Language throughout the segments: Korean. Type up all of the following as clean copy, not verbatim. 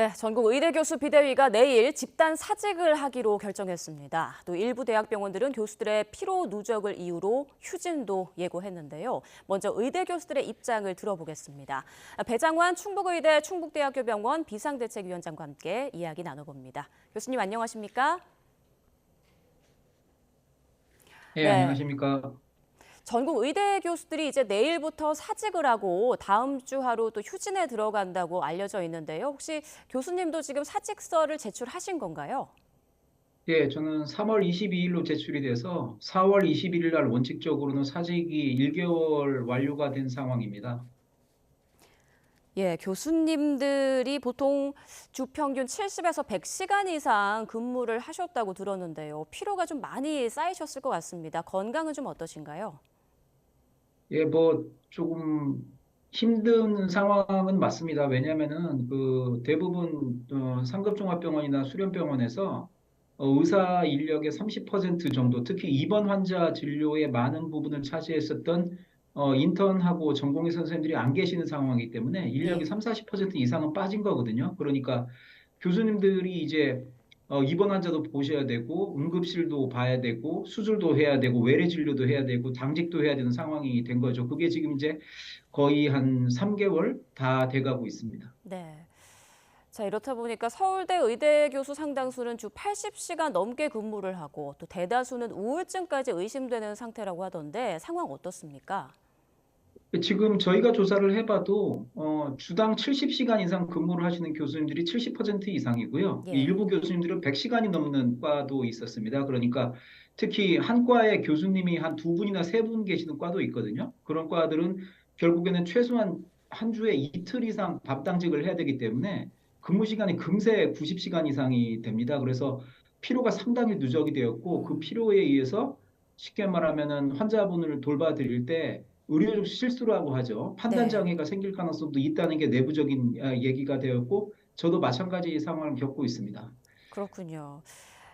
네, 전국 의대교수 비대위가 내일 집단 사직을 하기로 결정했습니다. 또 일부 대학병원들은 교수들의 피로 누적을 이유로 휴진도 예고했는데요. 먼저 의대교수들의 입장을 들어보겠습니다. 배장환 충북의대 충북대학교병원 비상대책위원장과 함께 이야기 나눠봅니다. 교수님 안녕하십니까? 예, 네. 안녕하십니까. 전국 의대 교수들이 이제 내일부터 사직을 하고 다음 주 하루 또 휴진에 들어간다고 알려져 있는데요. 혹시 교수님도 지금 사직서를 제출하신 건가요? 예, 저는 3월 22일로 제출이 돼서 4월 21일 날 원칙적으로는 사직이 1개월 완료가 된 상황입니다. 예, 교수님들이 보통 주 평균 70에서 100시간 이상 근무를 하셨다고 들었는데요. 피로가 좀 많이 쌓이셨을 것 같습니다. 건강은 좀 어떠신가요? 예, 조금 힘든 상황은 맞습니다. 왜냐하면은 그 대부분 상급종합병원이나 수련병원에서 의사 인력의 30% 정도, 특히 입원 환자 진료의 많은 부분을 차지했었던 인턴하고 전공의 선생님들이 안 계시는 상황이기 때문에 인력이 예. 3, 40% 이상은 빠진 거거든요. 그러니까 교수님들이 이제 입원 환자도 보셔야 되고 응급실도 봐야 되고 수술도 해야 되고 외래 진료도 해야 되고 당직도 해야 되는 상황이 된 거죠. 그게 지금 이제 거의 한 3개월 다 돼가고 있습니다. 네. 자, 이렇다 보니까 서울대 의대 교수 상당수는 주 80시간 넘게 근무를 하고 또 대다수는 우울증까지 의심되는 상태라고 하던데 상황 어떻습니까? 지금 저희가 조사를 해봐도 주당 70시간 이상 근무를 하시는 교수님들이 70% 이상이고요. 예. 일부 교수님들은 100시간이 넘는 과도 있었습니다. 그러니까 특히 한 과에 교수님이 한 두 분이나 세 분 계시는 과도 있거든요. 그런 과들은 결국에는 최소한 한 주에 이틀 이상 밥당직을 해야 되기 때문에 근무 시간이 금세 90시간 이상이 됩니다. 그래서 피로가 상당히 누적이 되었고 그 음. 피로에 의해서 쉽게 말하면은 환자분을 돌봐드릴 때 의료적 실수라고 하죠. 판단 네. 장애가 생길 가능성도 있다는 게 내부적인 얘기가 되었고, 저도 마찬가지 상황을 겪고 있습니다. 그렇군요.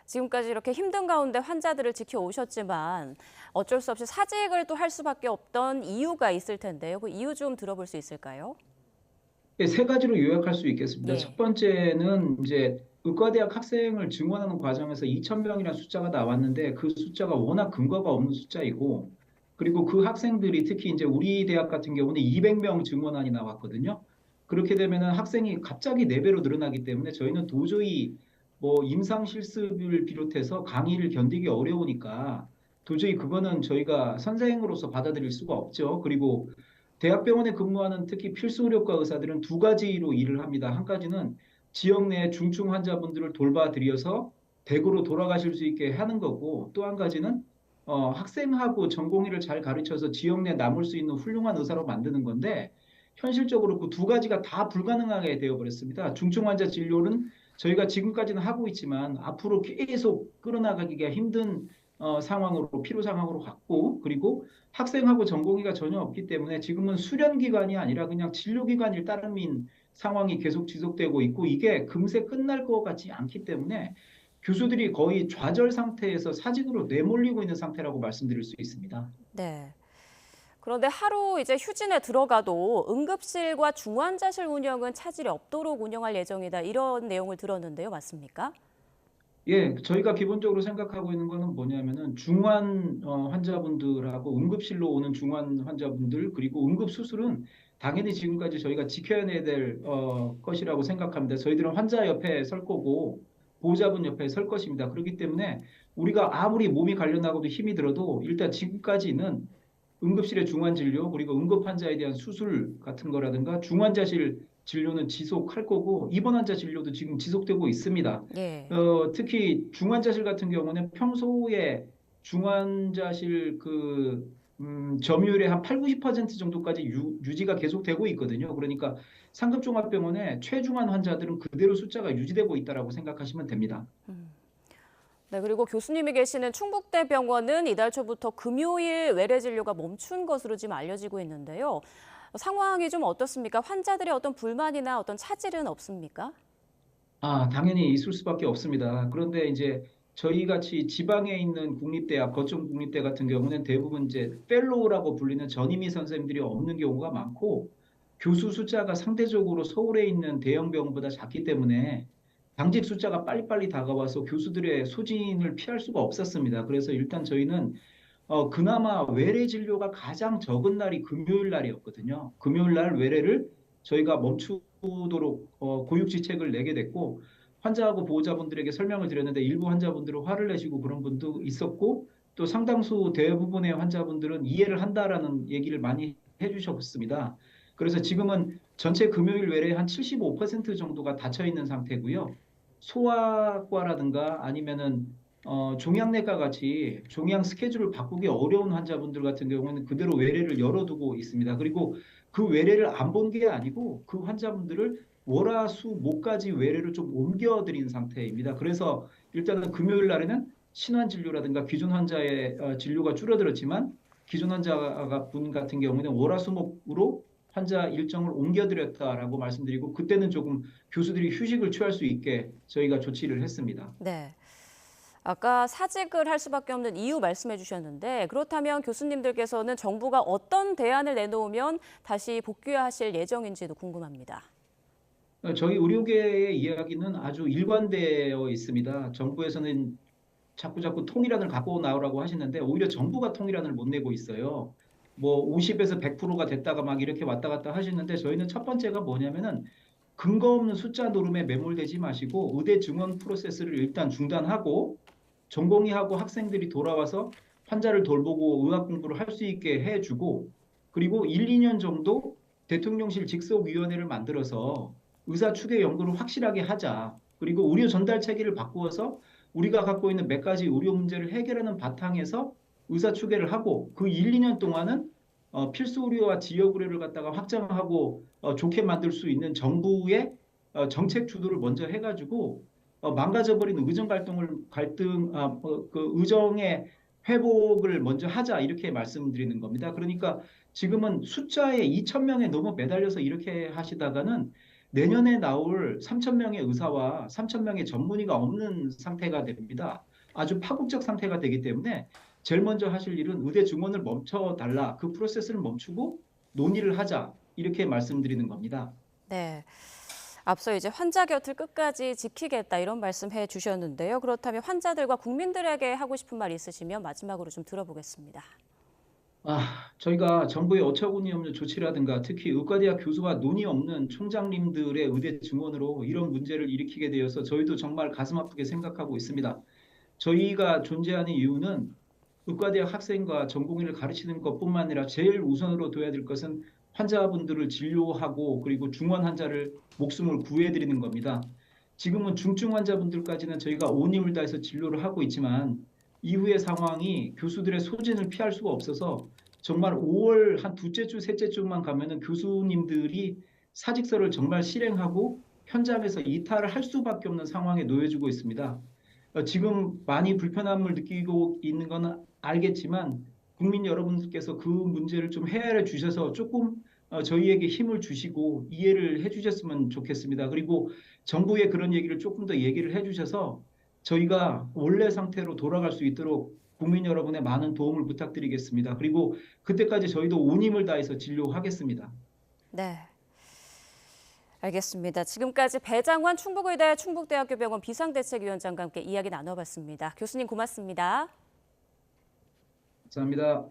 지금까지 이렇게 힘든 가운데 환자들을 지켜오셨지만 어쩔 수 없이 사직을 또 할 수밖에 없던 이유가 있을 텐데요. 그 이유 좀 들어볼 수 있을까요? 예, 세 가지로 요약할 수 있겠습니다. 첫 예. 번째는 이제 의과대학 학생을 증원하는 과정에서 2,000명이라는 숫자가 나왔는데 그 숫자가 워낙 근거가 없는 숫자이고, 그리고 그 학생들이 특히 이제 우리 대학 같은 경우는 200명 증원안이 나왔거든요. 그렇게 되면은 학생이 갑자기 4배로 늘어나기 때문에 저희는 도저히 임상 실습을 비롯해서 강의를 견디기 어려우니까 도저히 그거는 저희가 선생으로서 받아들일 수가 없죠. 그리고 대학병원에 근무하는 특히 필수 의료과 의사들은 두 가지로 일을 합니다. 한 가지는 지역 내 중증 환자분들을 돌봐드려서 댁으로 돌아가실 수 있게 하는 거고, 또 한 가지는 학생하고 전공의를 잘 가르쳐서 지역 내 남을 수 있는 훌륭한 의사로 만드는 건데, 현실적으로 그 두 가지가 다 불가능하게 되어버렸습니다. 중증 환자 진료는 저희가 지금까지는 하고 있지만 앞으로 계속 끌어나가기가 힘든 상황으로 피로 상황으로 갔고, 그리고 학생하고 전공의가 전혀 없기 때문에 지금은 수련 기간이 아니라 그냥 진료 기간일 따름인 상황이 계속 지속되고 있고, 이게 금세 끝날 것 같지 않기 때문에 교수들이 거의 좌절 상태에서 사직으로 내몰리고 있는 상태라고 말씀드릴 수 있습니다. 네. 그런데 하루 이제 휴진에 들어가도 응급실과 중환자실 운영은 차질이 없도록 운영할 예정이다. 이런 내용을 들었는데요. 맞습니까? 예, 저희가 기본적으로 생각하고 있는 거는 뭐냐면은 중환 환자분들하고 응급실로 오는 중환 환자분들 그리고 응급 수술은 당연히 지금까지 저희가 지켜야 될 것이라고 생각합니다. 저희들은 환자 옆에 설 거고 보호자분 옆에 설 것입니다. 그렇기 때문에 우리가 아무리 몸이 관련하고도 힘이 들어도 일단 지금까지는 응급실의 중환 진료 그리고 응급 환자에 대한 수술 같은 거라든가 중환자실 진료는 지속할 거고 입원 환자 진료도 지금 지속되고 있습니다. 예. 특히 중환자실 같은 경우는 평소에 중환자실 점유율의 한 8, 90% 정도까지 유지가 계속되고 있거든요. 그러니까 상급종합병원의 최중환 환자들은 그대로 숫자가 유지되고 있다라고 생각하시면 됩니다. 네, 그리고 교수님이 계시는 충북대병원은 이달 초부터 금요일 외래 진료가 멈춘 것으로 지금 알려지고 있는데요. 상황이 좀 어떻습니까? 환자들의 어떤 불만이나 어떤 차질은 없습니까? 당연히 있을 수밖에 없습니다. 그런데 이제 저희 같이 지방에 있는 국립대학, 거점 국립대 같은 경우는 대부분 이제 펠로우라고 불리는 전임의 선생님들이 없는 경우가 많고, 교수 숫자가 상대적으로 서울에 있는 대형 병원보다 작기 때문에 당직 숫자가 빨리빨리 다가와서 교수들의 소진을 피할 수가 없었습니다. 그래서 일단 저희는 그나마 외래 진료가 가장 적은 날이 금요일 날이었거든요. 금요일 날 외래를 저희가 멈추도록 고육지책을 내게 됐고 환자하고 보호자분들에게 설명을 드렸는데 일부 환자분들은 화를 내시고 그런 분도 있었고 또 상당수 대부분의 환자분들은 이해를 한다라는 얘기를 많이 해주셨습니다. 그래서 지금은 전체 금요일 외래 한 75% 정도가 닫혀 있는 상태고요. 소아과라든가 아니면은 종양내과 같이 종양 스케줄을 바꾸기 어려운 환자분들 같은 경우는 그대로 외래를 열어두고 있습니다. 그리고 그 외래를 안 본 게 아니고 그 환자분들을 월화수목까지 외래를 좀 옮겨드린 상태입니다. 그래서 일단은 금요일 날에는 신환 진료라든가 기존 환자의 진료가 줄어들었지만 기존 환자 분 같은 경우는 월화수목으로 환자 일정을 옮겨드렸다라고 말씀드리고 그때는 조금 교수들이 휴식을 취할 수 있게 저희가 조치를 했습니다. 네. 아까 사직을 할 수밖에 없는 이유 말씀해 주셨는데 그렇다면 교수님들께서는 정부가 어떤 대안을 내놓으면 다시 복귀하실 예정인지도 궁금합니다. 저희 의료계의 이야기는 아주 일관되어 있습니다. 정부에서는 자꾸 통일안을 갖고 나오라고 하시는데 오히려 정부가 통일안을 못 내고 있어요. 뭐 50에서 100%가 됐다가 막 이렇게 왔다 갔다 하시는데 저희는 첫 번째가 뭐냐면은 근거 없는 숫자 노름에 매몰되지 마시고 의대 증원 프로세스를 일단 중단하고 전공의하고 학생들이 돌아와서 환자를 돌보고 의학 공부를 할 수 있게 해주고 그리고 1, 2년 정도 대통령실 직속위원회를 만들어서 의사 추계 연구를 확실하게 하자. 그리고 의료 전달 체계를 바꾸어서 우리가 갖고 있는 몇 가지 의료 문제를 해결하는 바탕에서 의사 추계를 하고 그 1, 2년 동안은 필수 의료와 지역 의료를 갖다가 확장하고 좋게 만들 수 있는 정부의 정책 주도를 먼저 해가지고 망가져버린 그 의정의 회복을 먼저 하자 이렇게 말씀드리는 겁니다. 그러니까 지금은 숫자에 2천 명에 너무 매달려서 이렇게 하시다가는 내년에 나올 3천 명의 의사와 3천 명의 전문의가 없는 상태가 됩니다. 아주 파국적 상태가 되기 때문에 제일 먼저 하실 일은 의대 증원을 멈춰달라. 그 프로세스를 멈추고 논의를 하자. 이렇게 말씀드리는 겁니다. 네. 앞서 이제 환자 곁을 끝까지 지키겠다 이런 말씀해 주셨는데요. 그렇다면 환자들과 국민들에게 하고 싶은 말 있으시면 마지막으로 좀 들어보겠습니다. 저희가 정부의 어처구니 없는 조치라든가 특히 의과대학 교수와 논의 없는 총장님들의 의대 증원으로 이런 문제를 일으키게 되어서 저희도 정말 가슴 아프게 생각하고 있습니다. 저희가 존재하는 이유는 의과대학 학생과 전공의를 가르치는 것뿐만 아니라 제일 우선으로 둬야 될 것은 환자분들을 진료하고 그리고 중환 환자를 목숨을 구해드리는 겁니다. 지금은 중증 환자분들까지는 저희가 온 힘을 다해서 진료를 하고 있지만 이후의 상황이 교수들의 소진을 피할 수가 없어서 정말 5월 한 둘째 주, 셋째 주만 가면은 교수님들이 사직서를 정말 실행하고 현장에서 이탈을 할 수밖에 없는 상황에 놓여지고 있습니다. 지금 많이 불편함을 느끼고 있는 건 알겠지만 국민 여러분들께서 그 문제를 좀 헤아려 주셔서 조금 저희에게 힘을 주시고 이해를 해주셨으면 좋겠습니다. 그리고 정부의 그런 얘기를 조금 더 얘기를 해주셔서 저희가 원래 상태로 돌아갈 수 있도록 국민 여러분의 많은 도움을 부탁드리겠습니다. 그리고 그때까지 저희도 온 힘을 다해서 진료하겠습니다. 네. 알겠습니다. 지금까지 배장환 충북의대 충북대학교 병원 비상대책위원장과 함께 이야기 나눠봤습니다. 교수님 고맙습니다. 감사합니다.